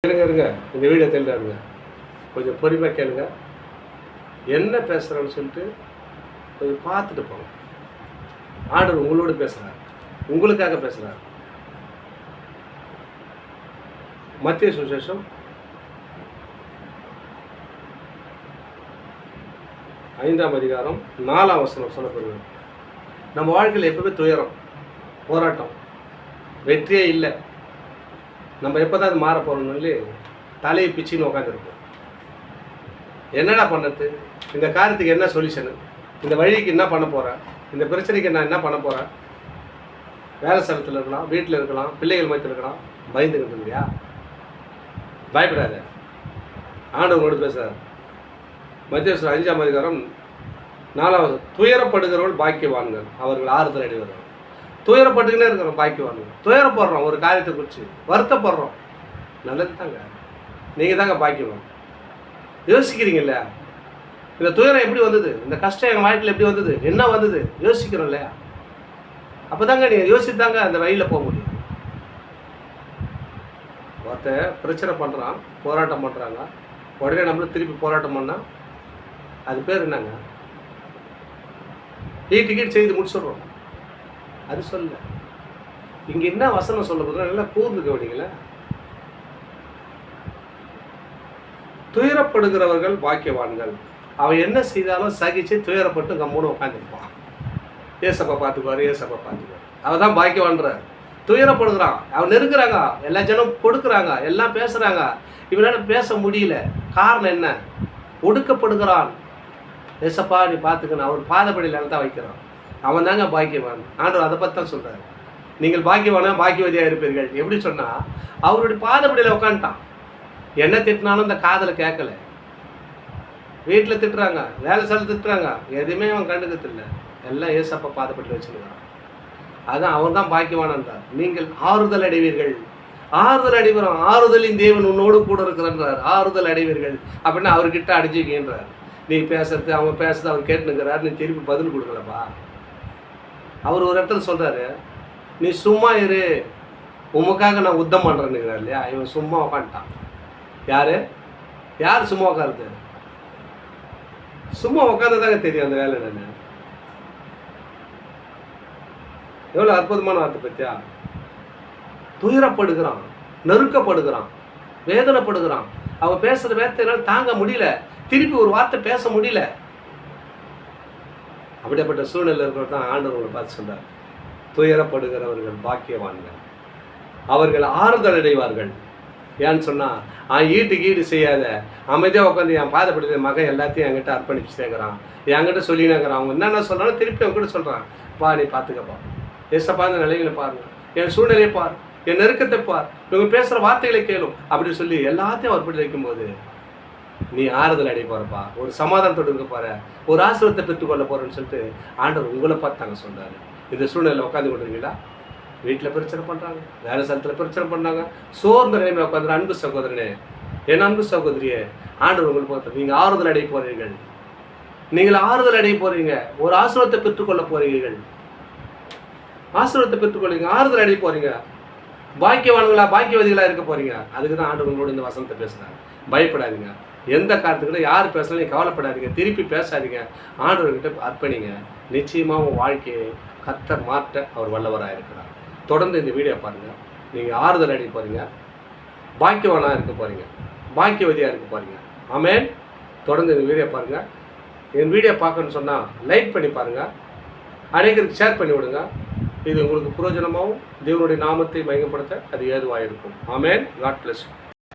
இருங்க இந்த வீடியோ தெளிவாருங்க. கொஞ்சம் பொறுமையாக கேளுங்க. என்ன பேசுகிறேன்னு சொல்லிட்டு கொஞ்சம் பார்த்துட்டு போங்க. ஆண்டவர் உங்களோடு பேசுகிறார், உங்களுக்காக பேசுகிறார். மத்திய சுவிசேஷம் 5ஆம் அதிகாரம் 4ஆம் வசனம் சொல்லப்படுகிறது. நம்ம வாழ்க்கையில் எப்பவுமே துயரம், போராட்டம், வெற்றியே இல்லை. நம்ம எப்போ தான் அது மாற போகிறோம்னு சொல்லி தலையை பிச்சுன்னு உட்காந்துருப்போம். என்னடா பண்ணுறது, இந்த காரியத்துக்கு என்ன சொல்யூஷனு, இந்த வழிக்கு என்ன பண்ண போகிறேன், இந்த பிரச்சனைக்கு நான் என்ன பண்ண போகிறேன். வேலை ஸ்தலத்தில் இருக்கலாம், வீட்டில் இருக்கலாம், பிள்ளைகள் மத்தியில் இருக்கலாம். பயந்துக்கிட்டு இல்லையா? பயப்படாத, ஆண்டவங்களோடு பேசுகிறார். மத்திய 5ஆம் அதிகாரம் 4ஆவது துயரப்படுகிறவர்கள் பாக்கியவான்கள், அவர்கள் ஆறுதல் அடைவார்கள். துயரப்பட்டுக்கினே இருக்கிறோம், பாக்கியவான்கள். துயரப்படுறோம், ஒரு காரியத்தை குறித்து வருத்தப்படுறோம், நல்லது தாங்க, நீங்கள் தாங்க பாக்கியவான். யோசிக்கிறீங்க இல்லையா? இந்த துயரம் எப்படி வந்தது, இந்த கஷ்டம் எங்கள் வாழ்க்கையில் எப்படி வந்தது, என்ன வந்தது யோசிக்கிறோம் இல்லையா? அப்போ தாங்க நீங்கள் யோசித்தாங்க அந்த வழியில் போக முடியும். ஒருத்தர் பிரச்சனை பண்ணுறான், போராட்டம் பண்ணுறாங்க, உடனே நம்மளும் திருப்பி போராட்டம் பண்ணால் அது பேர் என்னங்க? டிக்கெட் செய்து முடிச்சுடுறோம். அது சொல்ல இங்கே என்ன வசனம் சொல்ல போதும் நல்லா கூர்ந்து கவனிங்களேன். துயரப்படுகிறவர்கள் பாக்கியவான்கள், அவன் என்ன செய்தாலும் சகிச்சு துயரப்பட்டு கம்முன்னு உட்காந்துருப்பான். ஏசப்பா பார்த்துக்குவார், ஏசப்பா பார்த்துக்குவார். அவன் தான் பாக்கியவான்றார். துயரப்படுகிறான், அவன் நெருங்குறாங்க, எல்லா ஜனம் கொடுக்குறாங்க, எல்லாம் பேசுகிறாங்க, இவனால் பேச முடியல. காரணம் என்ன? ஒடுக்கப்படுகிறான். ஏசப்பா நீ பார்த்துக்கணும், அவர் பாதப்படியில் தான் வைக்கிறான். அவன் தாங்க பாக்கியவான். ஆண்டவர் அதை பற்றி தான் சொல்கிறார். நீங்கள் பாக்கியவானா பாக்கியவதியாக இருப்பீர்கள். எப்படி சொன்னால், அவருடைய பாதப்படியில் உட்காந்துட்டான். என்ன திட்டினாலும் இந்த காதில் கேட்கல. வீட்டில் திட்டுறாங்க, வேலை ஸ்தலத்தில் திட்டுறாங்க, எதுவுமே அவன் கண்டுக்கிறது இல்லை. எல்லாம் ஏசப்பா பாதப்படியில் வச்சுருக்கிறான். அதான் அவன் தான் பாக்கியவானான்றார். நீங்கள் ஆறுதல் அடைவீர்கள். ஆறுதல் அடைவீர்கள், ஆறுதலின் தேவன் உன்னோடு கூட இருக்கிறார். ஆறுதல் அடைவீர்கள் அப்படின்னா அவர்கிட்ட அடிச்சுக்கின்றார். நீ பேசுறது, அவன் பேசுறது அவர் கேட்டுனுக்கிறார், நீ திருப்பி பதில் கொடுக்கலப்பா. அவர் ஒரு இடத்துல சொல்கிறாரு, நீ சும்மா இரு, உமக்காக நான் யுத்தம் பண்ணுறேன்னுக்கிறார் இல்லையா? இவன் சும்மா உக்காந்துட்டான். யார் சும்மா உட்காருது? சும்மா உட்காந்துதாங்க தெரியும் அந்த வேலை என்னன்னு. எவ்வளோ அற்புதமான வார்த்தை பத்தியா? துயரப்படுகிறான், நெருக்கப்படுகிறான், வேதனைப்படுகிறான். அவன் பேசுகிற வார்த்தையினால் தாங்க முடியல, திருப்பி ஒரு வார்த்தை பேச முடியல. அப்படிப்பட்ட சூழ்நிலை இருக்கிறது தான் ஆண்டவர்களை பார்த்து சொல்றார், துயரப்படுகிறவர்கள் பாக்கியவான்கள், அவர்கள் ஆறுதல் அடைவார்கள். ஏன்னு சொன்னால், ஈடு செய்யாத, அமைதியாக உட்காந்து என் பாதப்படுத்த மகன் எல்லாத்தையும் என்கிட்ட அர்ப்பணிச்சுட்டேங்கிறான், என்கிட்ட சொல்லினேங்கிறான். அவங்க என்னென்ன சொல்கிறாலும் திருப்பி அவங்ககிட்ட சொல்கிறான், பா நீ பார்த்துக்கப்பா, ஏசப்பா இந்த நிலைகளை பாருங்க, என் சூழ்நிலையை பார், என் நெருக்கத்தை பார், இவங்க பேசுகிற வார்த்தைகளை கேளும் அப்படின்னு சொல்லி எல்லாத்தையும் அர்ப்பணி வைக்கும்போது நீ ஆறுதல் அடைய போகிறப்பா, ஒரு சமாதானத்தோடு இருக்க போகிற, ஒரு ஆசீர்வாதத்தை பெற்றுக்கொள்ள போகிறேன்னு சொல்லிட்டு ஆண்டவர் உங்களை பார்த்து தாங்க சொல்கிறாரு. இந்த சூழ்நிலையில் உட்காந்து கொண்டிருக்கீங்களா? வீட்டில் பிரச்சனை பண்ணுறாங்க, வேலை ஸ்தலத்தில் பிரச்சனை பண்ணுறாங்க, சோர்ந்த நிலைமை உட்காந்துற அன்பு சகோதரனே, என் அன்பு சகோதரியே, ஆண்டவர் உங்களுக்கு பார்த்து நீங்கள் ஆறுதல் அடைய போகிறீர்கள். நீங்கள் ஆறுதல் அடைய போகிறீங்க, ஒரு ஆசீர்வாதத்தை பெற்றுக்கொள்ள போகிறீர்கள். ஆசீர்வாதத்தை பெற்றுக்கொள்ளுங்க, ஆறுதல் அடைய போகிறீங்க, பாக்கியவான்களா பாக்கியவதிகளாக இருக்க போகிறீங்க. அதுக்கு தான் ஆண்டவர் உங்களோட இந்த வசனத்தை பேசுகிறார். பயப்படாதீங்க, எந்த காரணத்துக்கு யார் பேசுனாலும் நீங்கள் கவலைப்படாதீங்க, திருப்பி பேசாதீங்க, ஆண்டவர்கிட்ட அர்ப்பணிங்க. நிச்சயமாக உங்கள் வாழ்க்கையை கர்த்தர் மாற்ற அவர் வல்லவராக இருக்கிறார். தொடர்ந்து இந்த வீடியோ பாருங்கள், நீங்கள் ஆறுதல் அடைய போகிறீங்க, பாக்கியவானாக இருக்க போகிறீங்க, பாக்கியவதியாக இருக்க போகிறீங்க. ஆமென். தொடர்ந்து இந்த வீடியோ பாருங்கள். என் வீடியோ பார்க்கணுன்னு சொன்னால் லைக் பண்ணி பாருங்கள், அனைவருக்கு ஷேர் பண்ணி விடுங்க. இது உங்களுக்கு பிரயோஜனமாகவும் தேவனுடைய நாமத்தை மையப்படுத்த அது ஏதுவாக இருக்கும். ஆமென். God bless you.